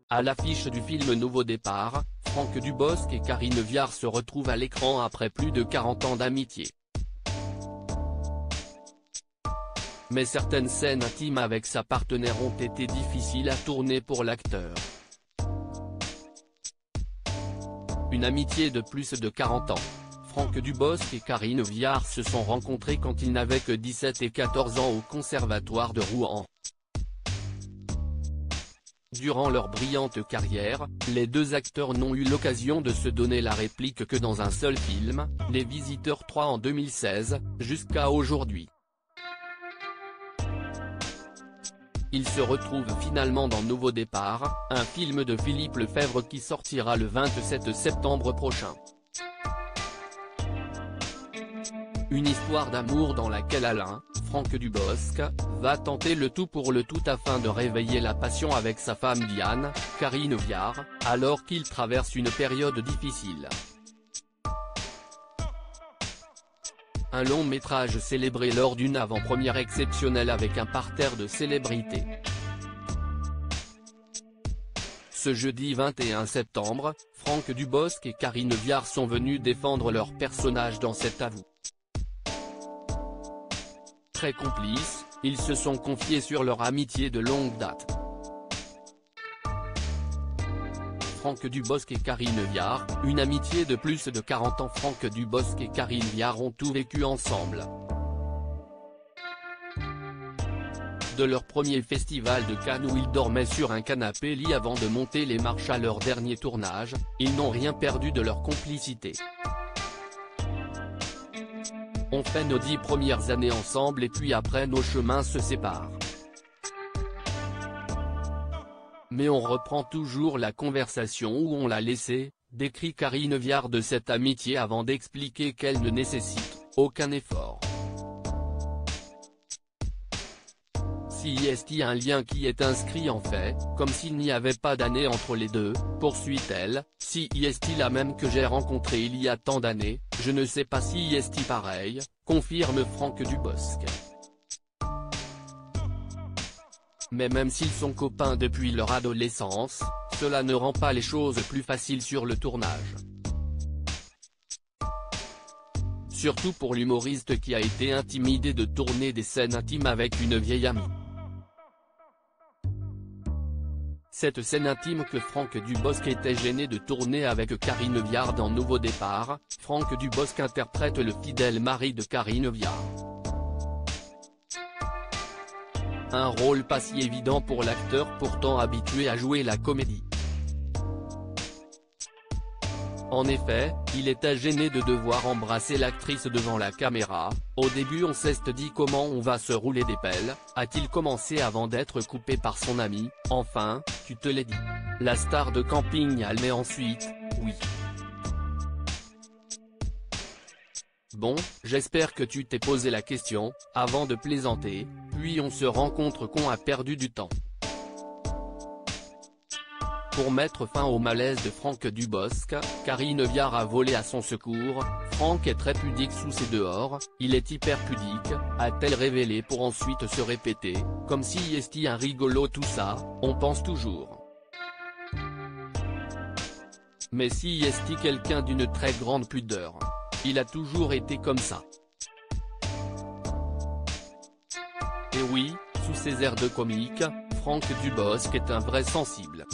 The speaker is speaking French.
À l'affiche du film Nouveau Départ, Franck Dubosc et Karine Viard se retrouvent à l'écran après plus de 40 ans d'amitié. Mais certaines scènes intimes avec sa partenaire ont été difficiles à tourner pour l'acteur. Une amitié de plus de 40 ans. Franck Dubosc et Karine Viard se sont rencontrés quand ils n'avaient que 17 et 14 ans au Conservatoire de Rouen. Durant leur brillante carrière, les deux acteurs n'ont eu l'occasion de se donner la réplique que dans un seul film, Les Visiteurs 3 en 2016, jusqu'à aujourd'hui. Ils se retrouvent finalement dans Nouveau Départ, un film de Philippe Lefebvre qui sortira le 27 septembre prochain. Une histoire d'amour dans laquelle Alain, Franck Dubosc, va tenter le tout pour le tout afin de réveiller la passion avec sa femme Diane, Karine Viard, alors qu'il traverse une période difficile. Un long métrage célébré lors d'une avant-première exceptionnelle avec un parterre de célébrités. Ce jeudi 21 septembre, Franck Dubosc et Karine Viard sont venus défendre leur personnage dans cet avou. Très complices, ils se sont confiés sur leur amitié de longue date. Franck Dubosc et Karine Viard, une amitié de plus de 40 ans. Franck Dubosc et Karine Viard ont tout vécu ensemble. De leur premier festival de Cannes où ils dormaient sur un canapé lit avant de monter les marches à leur dernier tournage, ils n'ont rien perdu de leur complicité. On fait nos 10 premières années ensemble et puis après nos chemins se séparent. Mais on reprend toujours la conversation où on l'a laissée, décrit Karine Viard de cette amitié avant d'expliquer qu'elle ne nécessite aucun effort. Si est-il un lien qui est inscrit en fait, comme s'il n'y avait pas d'année entre les deux, poursuit-elle, si est-il la même que j'ai rencontré il y a tant d'années, je ne sais pas si est-il pareil, confirme Franck Dubosc. Mais même s'ils sont copains depuis leur adolescence, cela ne rend pas les choses plus faciles sur le tournage. Surtout pour l'humoriste qui a été intimidé de tourner des scènes intimes avec une vieille amie. Cette scène intime que Franck Dubosc était gêné de tourner avec Karine Viard dans Nouveau Départ, Franck Dubosc interprète le fidèle mari de Karine Viard. Un rôle pas si évident pour l'acteur pourtant habitué à jouer la comédie. En effet, il était gêné de devoir embrasser l'actrice devant la caméra. Au début on s'est dit comment on va se rouler des pelles, a-t-il commencé avant d'être coupé par son ami, enfin, tu te l'es dit. La star de camping admet ensuite, oui. Bon, j'espère que tu t'es posé la question, avant de plaisanter, puis on se rencontre qu'on a perdu du temps. Pour mettre fin au malaise de Franck Dubosc, Karine Viard a volé à son secours. Franck est très pudique sous ses dehors, il est hyper pudique, a-t-elle révélé pour ensuite se répéter, comme si est-il un rigolo tout ça, on pense toujours. Mais si est-il quelqu'un d'une très grande pudeur. Il a toujours été comme ça. Et oui, sous ses airs de comique, Franck Dubosc est un vrai sensible.